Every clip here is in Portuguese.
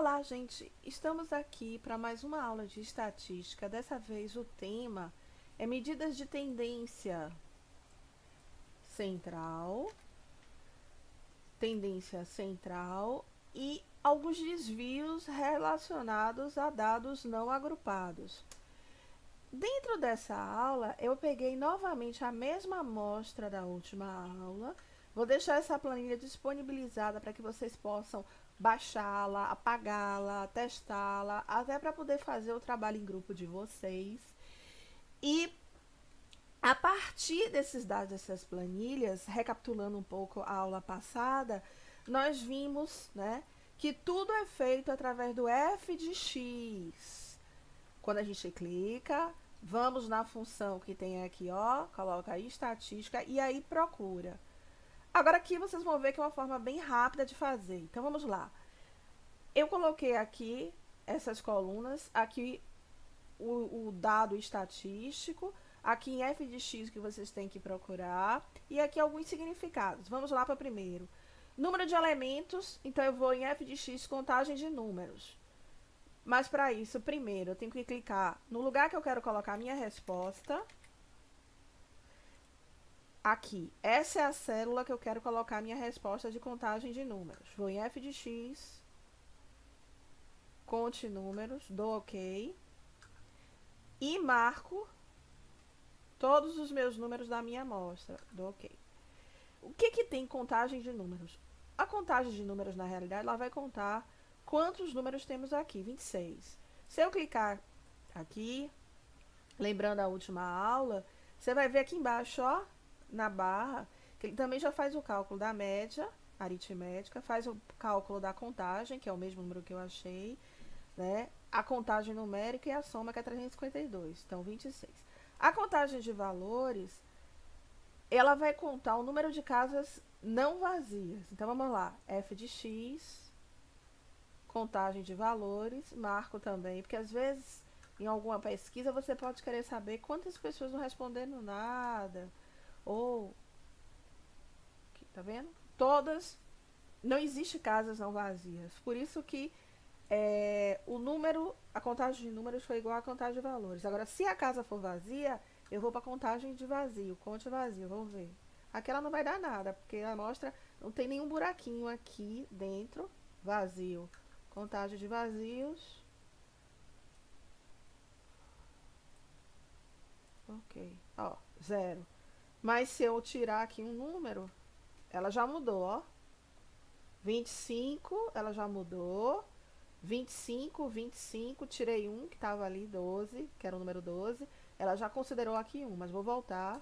Olá, gente! Estamos aqui para mais uma aula de estatística. Dessa vez o tema é medidas de tendência central e alguns desvios relacionados a dados não agrupados. Dentro dessa aula, eu peguei novamente a mesma amostra da última aula. Vou deixar essa planilha disponibilizada para que vocês possam baixá-la, apagá-la, testá-la, até para poder fazer o trabalho em grupo de vocês. E a partir desses dados, dessas planilhas, recapitulando um pouco a aula passada, nós vimos, né, que tudo é feito através do f de x. Quando a gente clica, vamos na função que tem aqui, ó, coloca aí estatística e aí procura. Agora aqui vocês vão ver que é uma forma bem rápida de fazer. Então vamos lá. Eu coloquei aqui essas colunas, aqui o dado estatístico, aqui em f de x que vocês têm que procurar, e aqui alguns significados. Vamos lá para o primeiro. Número de elementos, então eu vou em f de x, contagem de números. Mas para isso, primeiro, eu tenho que clicar no lugar que eu quero colocar a minha resposta. Aqui, essa é a célula que eu quero colocar a minha resposta de contagem de números. Vou em f de x, conte números, dou OK. E marco todos os meus números da minha amostra, dou OK. O que tem contagem de números? A contagem de números, na realidade, ela vai contar quantos números temos aqui, 26. Se eu clicar aqui, lembrando a última aula, você vai ver aqui embaixo, ó, na barra, que ele também já faz o cálculo da média aritmética, faz o cálculo da contagem, que é o mesmo número que eu achei, né? A contagem numérica e a soma, que é 352, então 26. A contagem de valores, ela vai contar o número de casas não vazias. Então, vamos lá, f de x, contagem de valores, marco também, porque às vezes, em alguma pesquisa, você pode querer saber quantas pessoas não responderam nada, ou, tá vendo? Todas, não existe casas não vazias, por isso que o número, a contagem de números foi igual à contagem de valores. Agora, se a casa for vazia, eu vou para a contagem de vazio, conte vazio, vamos ver. Aqui ela não vai dar nada, porque a amostra não tem nenhum buraquinho aqui dentro, vazio. Contagem de vazios. Ok, ó, 0. Mas se eu tirar aqui um número, ela já mudou, ó. 25, ela já mudou. 25, tirei um que estava ali, 12, que era o número 12. Ela já considerou aqui um, mas vou voltar.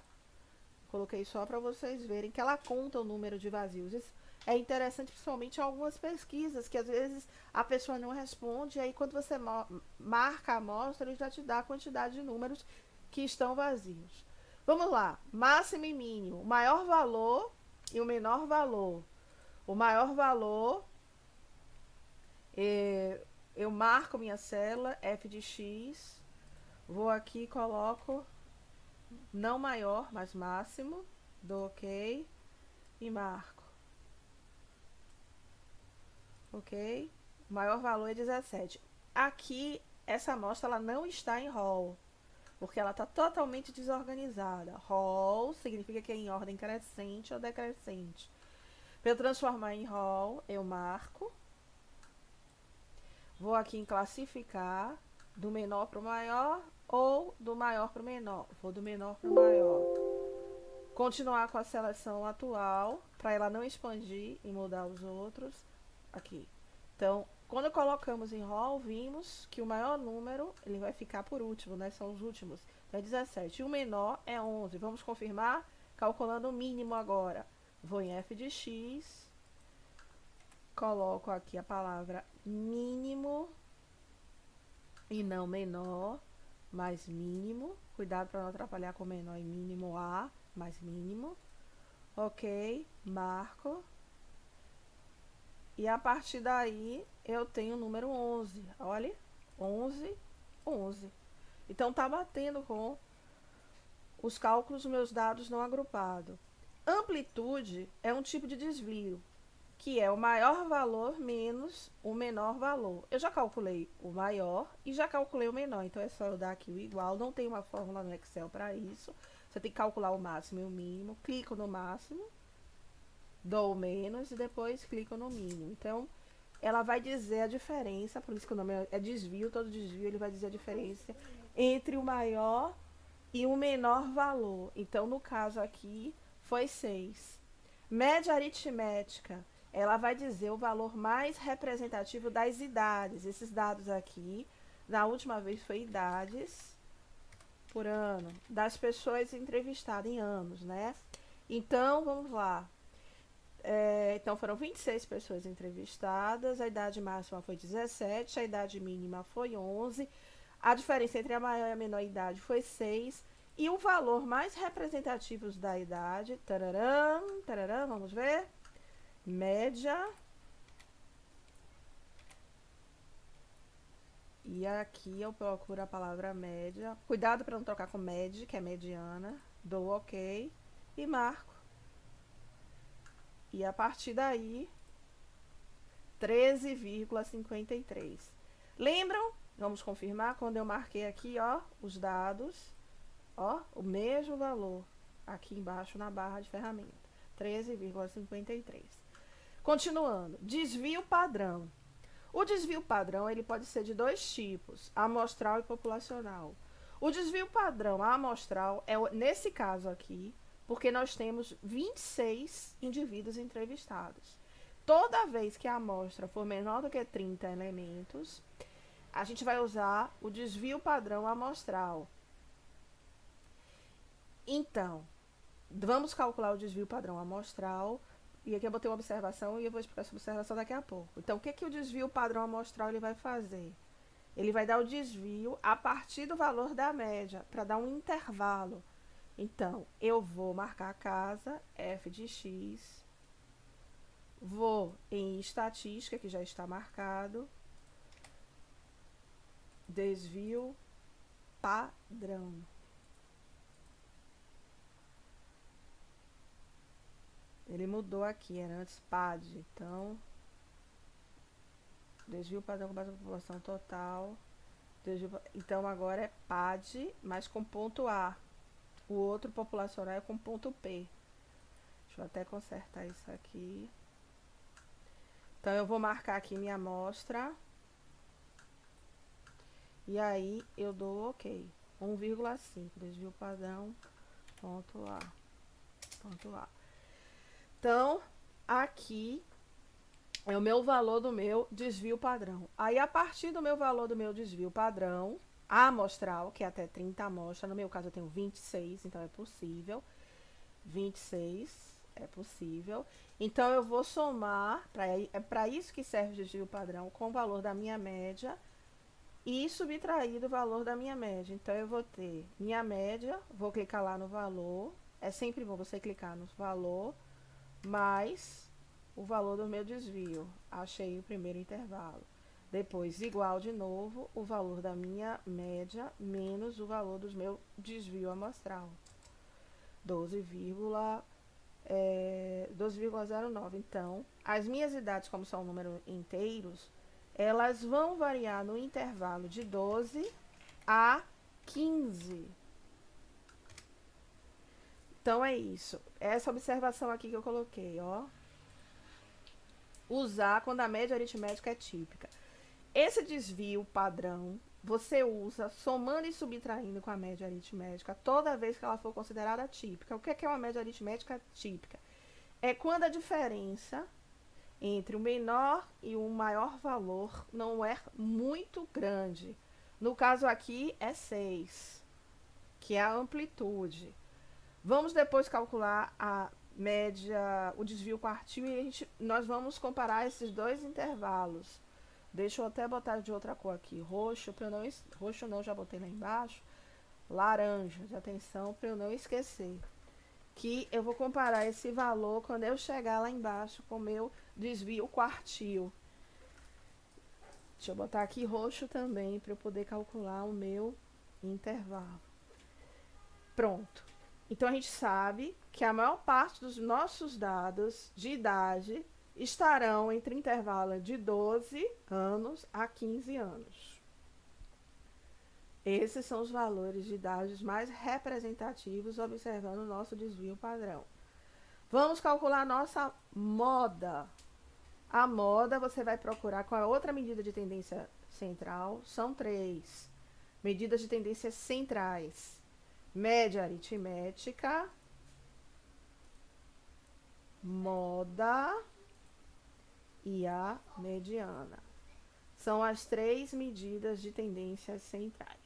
Coloquei só para vocês verem que ela conta o número de vazios. Isso é interessante, principalmente em algumas pesquisas, que às vezes a pessoa não responde, e aí quando você marca a amostra, ele já te dá a quantidade de números que estão vazios. Vamos lá, máximo e mínimo, o maior valor e o menor valor. O maior valor, eu marco minha célula, f de x, vou aqui e coloco não maior, mas máximo, dou OK e marco. OK? O maior valor é 17. Aqui, essa amostra ela não está em rol, porque ela está totalmente desorganizada. Rol significa que é em ordem crescente ou decrescente. Para eu transformar em rol, eu marco. Vou aqui em classificar, do menor para o maior ou do maior para o menor. Vou do menor para o maior. Continuar com a seleção atual, para ela não expandir e mudar os outros. Aqui. Então, quando colocamos em rol, vimos que o maior número, ele vai ficar por último, né? São os últimos. Então, é 17. E o menor é 11. Vamos confirmar? Calculando o mínimo agora. Vou em f de x, coloco aqui a palavra mínimo e não menor, mais mínimo. Cuidado para não atrapalhar com menor e mínimo A, mais mínimo. OK, marco. E a partir daí, eu tenho o número 11. Olha, 11, 11. Então, tá batendo com os cálculos dos meus dados não agrupados. Amplitude é um tipo de desvio, que é o maior valor menos o menor valor. Eu já calculei o maior e já calculei o menor, então é só eu dar aqui o igual. Não tem uma fórmula no Excel para isso. Você tem que calcular o máximo e o mínimo. Clico no máximo, dou o menos e depois clico no mínimo. Então, ela vai dizer a diferença, por isso que o nome é desvio, todo desvio ele vai dizer a diferença entre o maior e o menor valor. Então, no caso aqui, foi 6. Média aritmética, ela vai dizer o valor mais representativo das idades. Esses dados aqui, na última vez foi idades por ano, das pessoas entrevistadas em anos, né? Então, vamos lá. Então, foram 26 pessoas entrevistadas, a idade máxima foi 17, a idade mínima foi 11, a diferença entre a maior e a menor idade foi 6, e o valor mais representativo da idade, tararam, tararam, vamos ver, média, e aqui eu procuro a palavra média, cuidado para não trocar com média, que é mediana, dou ok, e marco. E a partir daí, 13,53. Lembram? Vamos confirmar quando eu marquei aqui, ó, os dados, ó, o mesmo valor aqui embaixo na barra de ferramenta, 13,53. Continuando, desvio padrão. O desvio padrão, ele pode ser de dois tipos, amostral e populacional. O desvio padrão amostral é, nesse caso aqui, porque nós temos 26 indivíduos entrevistados. Toda vez que a amostra for menor do que 30 elementos, a gente vai usar o desvio padrão amostral. Então, vamos calcular o desvio padrão amostral. E aqui eu botei uma observação e eu vou explicar essa observação daqui a pouco. Então, o que o desvio padrão amostral ele vai fazer? Ele vai dar o desvio a partir do valor da média, para dar um intervalo. Então, eu vou marcar a casa, f de x, vou em estatística, que já está marcado, desvio padrão. Ele mudou aqui, era antes PAD, então, desvio padrão com base na população total, então agora é PAD, mas com ponto A. O outro populacional é com ponto P. Deixa eu até consertar isso aqui. Então, eu vou marcar aqui minha amostra. E aí, eu dou OK. 1,5. Desvio padrão. Ponto A. Ponto A. Então, aqui é o meu valor do meu desvio padrão. Aí, a partir do meu valor do meu desvio padrão, a amostral, que é até 30 amostras, no meu caso eu tenho 26, então é possível. 26 é possível. Então, eu vou somar, é para isso que serve o desvio padrão, com o valor da minha média e subtrair do valor da minha média. Então, eu vou ter minha média, vou clicar lá no valor, é sempre bom você clicar no valor, mais o valor do meu desvio. Achei o primeiro intervalo. Depois, igual de novo, o valor da minha média menos o valor do meu desvio amostral. 12,09. Então, as minhas idades, como são números inteiros, elas vão variar no intervalo de 12 a 15. Então, é isso. Essa observação aqui que eu coloquei, ó. Usar quando a média aritmética é típica. Esse desvio padrão, você usa somando e subtraindo com a média aritmética toda vez que ela for considerada típica. O que é uma média aritmética típica? É quando a diferença entre o menor e o maior valor não é muito grande. No caso aqui é 6, que é a amplitude. Vamos depois calcular a média, o desvio quartil, e nós vamos comparar esses dois intervalos. Deixa eu até botar de outra cor aqui, roxo, para eu não, roxo não, já botei lá embaixo, laranja, de atenção, para eu não esquecer. Que eu vou comparar esse valor quando eu chegar lá embaixo com o meu desvio quartil. Deixa eu botar aqui roxo também, para eu poder calcular o meu intervalo. Pronto. Então, a gente sabe que a maior parte dos nossos dados de idade estarão entre intervalo de 12 anos a 15 anos. Esses são os valores de dados mais representativos observando o nosso desvio padrão. Vamos calcular a nossa moda. A moda você vai procurar com a outra medida de tendência central. São 3 medidas de tendência centrais: média aritmética, moda e a mediana. São as 3 medidas de tendências centrais.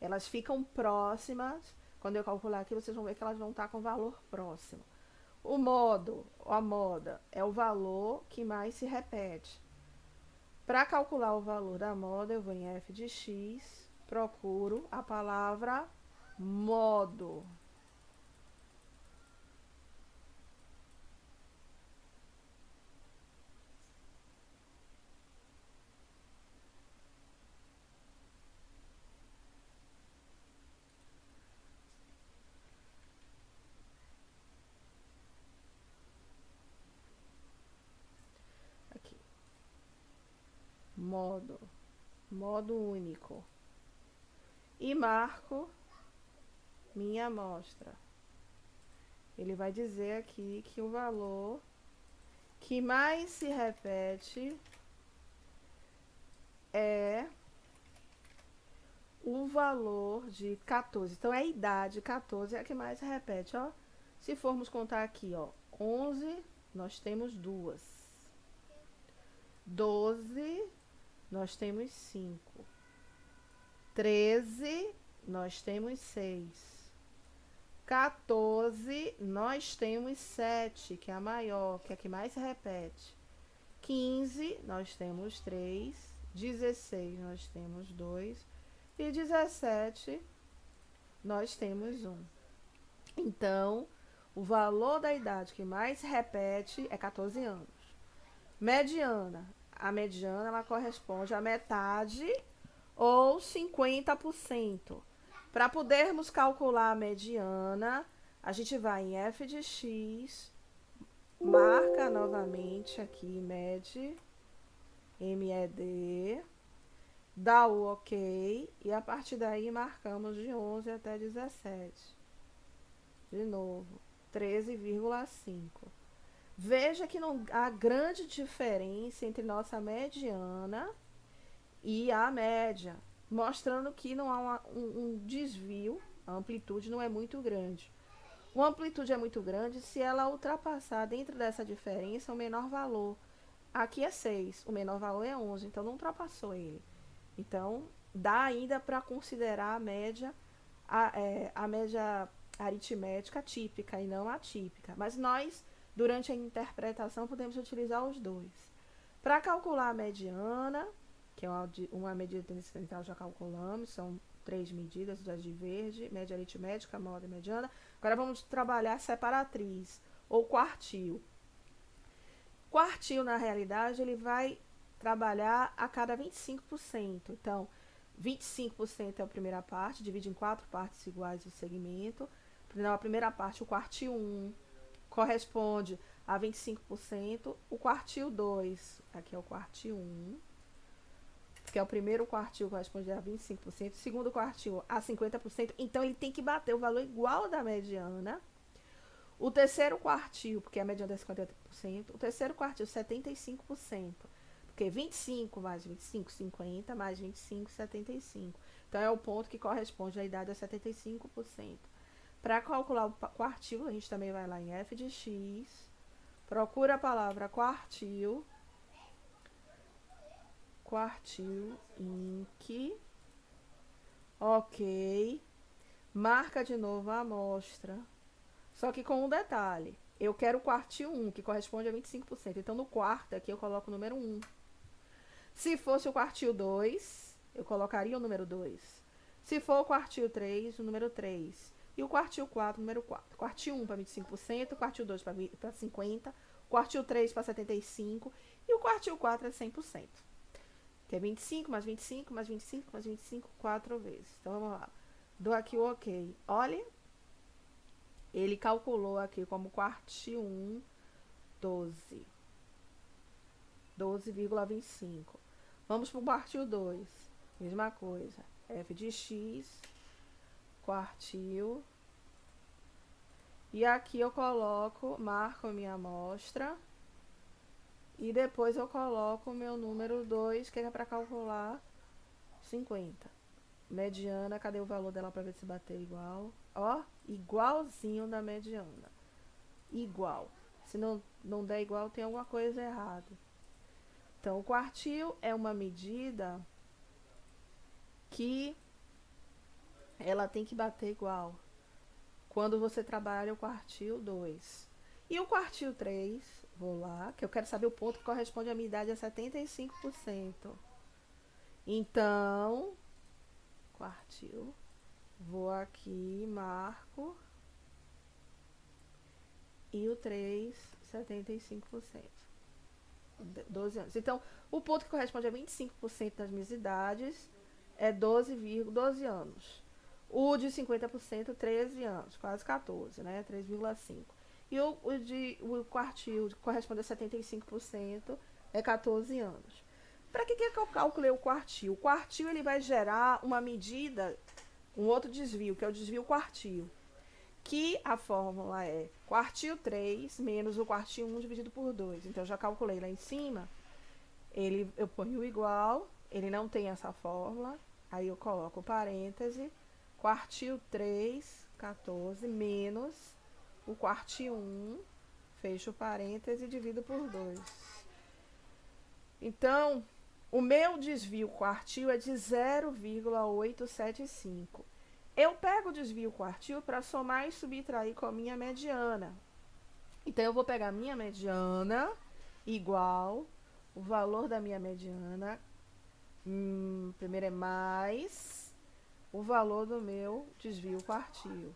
Elas ficam próximas. Quando eu calcular aqui, vocês vão ver que elas vão estar com valor próximo. O modo, a moda, é o valor que mais se repete. Para calcular o valor da moda, eu vou em f de x, procuro a palavra modo. Aqui. Modo único. E marco minha amostra. Ele vai dizer aqui que o valor que mais se repete é o valor de 14. Então, é a idade 14 é a que mais se repete, ó. Se formos contar aqui, ó, 11, nós temos 2. 12, nós temos 5. 13, nós temos 6. 14, nós temos 7, que é a maior, que é a que mais se repete. 15, nós temos 3. 16, nós temos 2. E 17, nós temos 1. Então, o valor da idade que mais se repete é 14 anos. Mediana. A mediana, ela corresponde à metade ou 50%. Para podermos calcular a mediana, a gente vai em f de x, marca novamente aqui, med, MED, dá o ok, e a partir daí marcamos de 11 até 17. De novo, 13,5. Veja que não há grande diferença entre nossa mediana e a média, mostrando que não há um desvio, a amplitude não é muito grande. Uma amplitude é muito grande se ela ultrapassar dentro dessa diferença o menor valor. Aqui é 6, o menor valor é 11, então não ultrapassou ele. Então, dá ainda para considerar a média aritmética típica e não atípica. Mas nós, durante a interpretação, podemos utilizar os dois. Para calcular a mediana, que é uma medida de tendência central, já calculamos, são 3 medidas, as de verde, média aritmética, moda e mediana. Agora vamos trabalhar separatriz, ou quartil. Quartil, na realidade, ele vai trabalhar a cada 25%. Então, 25% é a primeira parte, divide em 4 partes iguais o segmento. Na primeira parte, o quartil 1 corresponde a 25%. O quartil 2, aqui é o quartil 1, que é o primeiro quartil, corresponde a 25%. O segundo quartil a 50%. Então, ele tem que bater o valor igual ao da mediana. O terceiro quartil, porque a mediana é 50%. O terceiro quartil, 75%. Porque 25 mais 25, 50, mais 25, 75. Então, é o ponto que corresponde à idade a 75%. Para calcular o quartil, a gente também vai lá em f de x, procura a palavra quartil, inc, ok, marca de novo a amostra, só que com um detalhe, eu quero o quartil 1, que corresponde a 25%, então no quarto aqui eu coloco o número 1. Se fosse o quartil 2, eu colocaria o número 2. Se for o quartil 3, o número 3. E o quartil 4, número 4. Quartil 1 para 25%, quartil 2 para 50%, quartil 3 para 75% e o quartil 4 é 100%. Que é 25 mais 25 mais 25 mais 25, 4 vezes. Então, vamos lá. Dou aqui o ok. Olha, ele calculou aqui como quartil 1, 12. 12,25. Vamos para o quartil 2. Mesma coisa. F de x, quartil. E aqui eu coloco, marco a minha amostra. E depois eu coloco o meu número 2, que é para calcular 50. Mediana, cadê o valor dela para ver se bateu igual? Ó, igualzinho da mediana. Igual. Se não der igual, tem alguma coisa errada. Então, o quartil é uma medida que ela tem que bater igual quando você trabalha o quartil 2. E o quartil 3, vou lá, que eu quero saber o ponto que corresponde à minha idade a 75%. Então, quartil, vou aqui, marco, e o 3, 75%. 12 anos. Então, o ponto que corresponde a 25% das minhas idades é 12 anos. O de 50%, 13 anos, quase 14, né? 3,5. E o quartil, que corresponde a 75%, é 14 anos. Para que eu calculei o quartil? O quartil ele vai gerar uma medida, um outro desvio, que é o desvio quartil. Que a fórmula é quartil 3 menos o quartil 1 dividido por 2. Então, eu já calculei lá em cima. Eu ponho o igual, ele não tem essa fórmula. Aí eu coloco parêntese, quartil 3, 14, menos o quartil 1, fecho parêntese e divido por 2. Então, o meu desvio quartil é de 0,875. Eu pego o desvio quartil para somar e subtrair com a minha mediana. Então, eu vou pegar a minha mediana igual o valor da minha mediana. Primeiro é mais o valor do meu desvio quartil.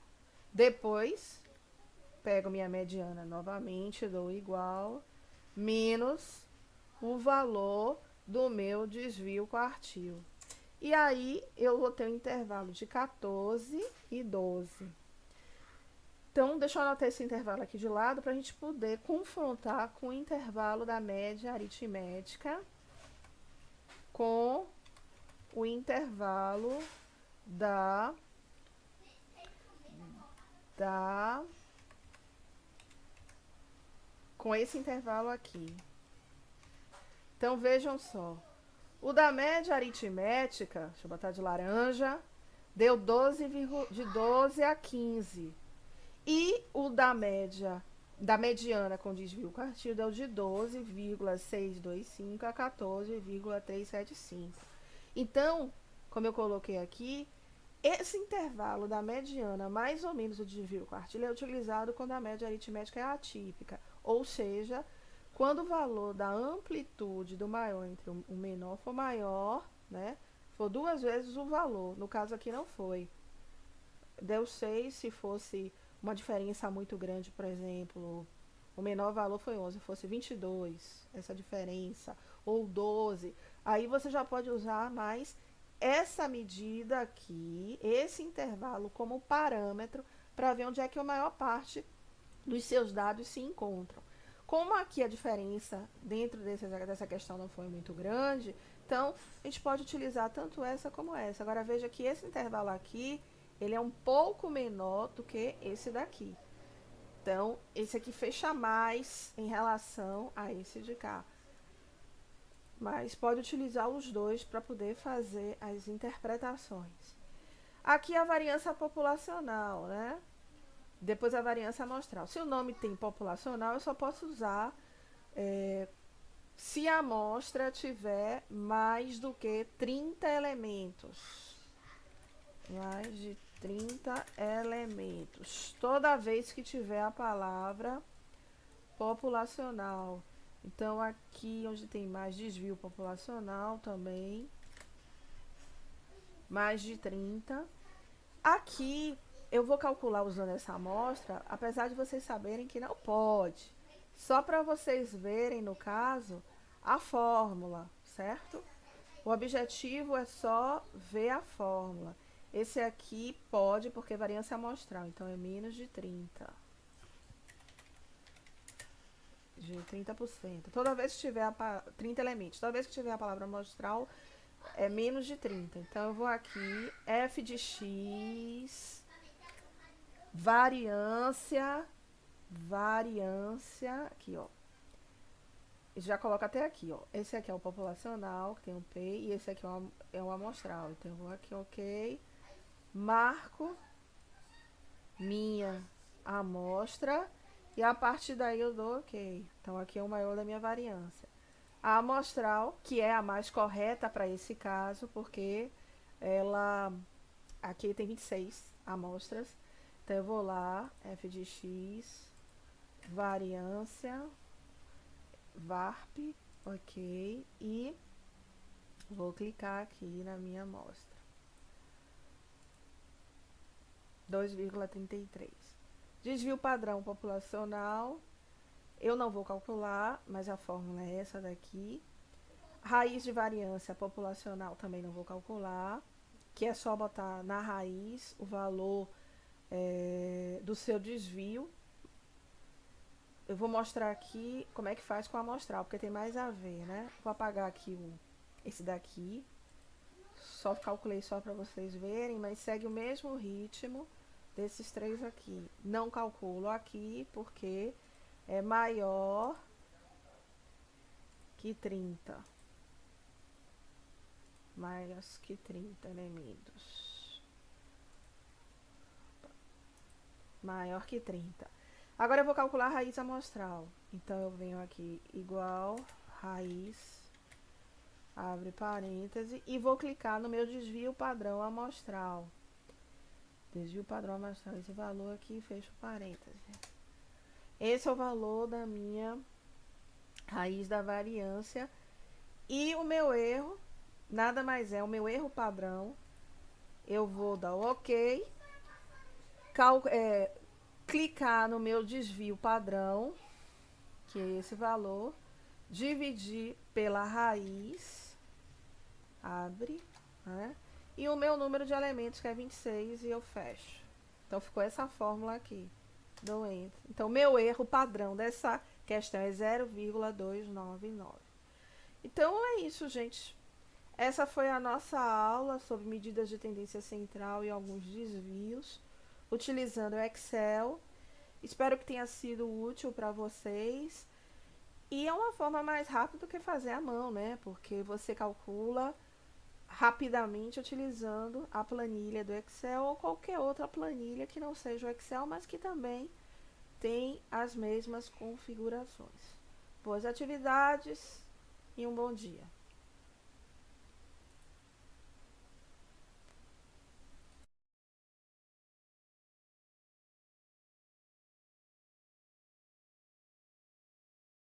Depois, pego minha mediana novamente, dou igual, menos o valor do meu desvio quartil. E aí, eu vou ter um intervalo de 14 e 12. Então, deixa eu anotar esse intervalo aqui de lado para a gente poder confrontar com o intervalo da média aritmética com o intervalo com esse intervalo aqui. Então, vejam só. O da média aritmética, deixa eu botar de laranja, deu 12, de 12 a 15. E o da mediana com desvio quartil deu de 12,625 a 14,375. Então, como eu coloquei aqui, esse intervalo da mediana mais ou menos o desvio quartil é utilizado quando a média aritmética é atípica, ou seja, quando o valor da amplitude do maior entre o menor for maior, né, for 2 vezes o valor. No caso aqui não foi. Deu 6, se fosse uma diferença muito grande, por exemplo, o menor valor foi 11, se fosse 22, essa diferença, ou 12, aí você já pode usar mais essa medida aqui, esse intervalo como parâmetro, para ver onde é que a maior parte dos seus dados se encontram. Como aqui a diferença dentro dessa questão não foi muito grande, então a gente pode utilizar tanto essa como essa. Agora veja que esse intervalo aqui, ele é um pouco menor do que esse daqui. Então, esse aqui fecha mais em relação a esse de cá. Mas pode utilizar os dois para poder fazer as interpretações. Aqui a variância populacional, né? Depois a variância amostral. Se o nome tem populacional, eu só posso usar se a amostra tiver mais do que 30 elementos. Mais de 30 elementos. Toda vez que tiver a palavra populacional. Então, aqui onde tem mais desvio populacional também. Mais de 30. Aqui eu vou calcular usando essa amostra, apesar de vocês saberem que não pode. Só para vocês verem, no caso, a fórmula, certo? O objetivo é só ver a fórmula. Esse aqui pode, porque é variância amostral, então é menos de 30. de 30%. Toda vez que tiver 30 elementos, toda vez que tiver a palavra amostral, é menos de 30. Então, eu vou aqui, f de x, variância, aqui, ó. Já coloca até aqui, ó. Esse aqui é o populacional, que tem um P, e esse aqui é o amostral. Então, eu vou aqui, ok. Marco minha amostra, e a partir daí eu dou ok. Então, aqui é o maior da minha variância. A amostral, que é a mais correta para esse caso, porque ela aqui tem 26 amostras. Então, eu vou lá, f de x, variância, varp, ok, e vou clicar aqui na minha amostra. 2,33. Desvio padrão populacional, eu não vou calcular, mas a fórmula é essa daqui. Raiz de variância populacional também não vou calcular, que é só botar na raiz o valor do seu desvio. Eu vou mostrar aqui como é que faz com a amostral, porque tem mais a ver, né? Vou apagar aqui esse daqui. Só calculei só para vocês verem, mas segue o mesmo ritmo desses três aqui. Não calculo aqui porque é maior que 30. Mais que 30 elementos. Maior que 30. Agora eu vou calcular a raiz amostral. Então, eu venho aqui igual raiz, abre parêntese, e vou clicar no meu desvio padrão amostral. Desvio padrão amostral, esse valor aqui, fecho parêntese. Esse é o valor da minha raiz da variância. E o meu erro, nada mais é, o meu erro padrão, eu vou dar ok, clicar no meu desvio padrão, que é esse valor, dividir pela raiz, abre, né? E o meu número de elementos, que é 26, e eu fecho. Então, ficou essa fórmula aqui. Dou enter. Então, meu erro padrão dessa questão é 0,299. Então, é isso, gente. Essa foi a nossa aula sobre medidas de tendência central e alguns desvios, utilizando o Excel. Espero que tenha sido útil para vocês. E é uma forma mais rápida do que fazer à mão, né? Porque você calcula rapidamente utilizando a planilha do Excel ou qualquer outra planilha que não seja o Excel, mas que também tem as mesmas configurações. Boas atividades e um bom dia.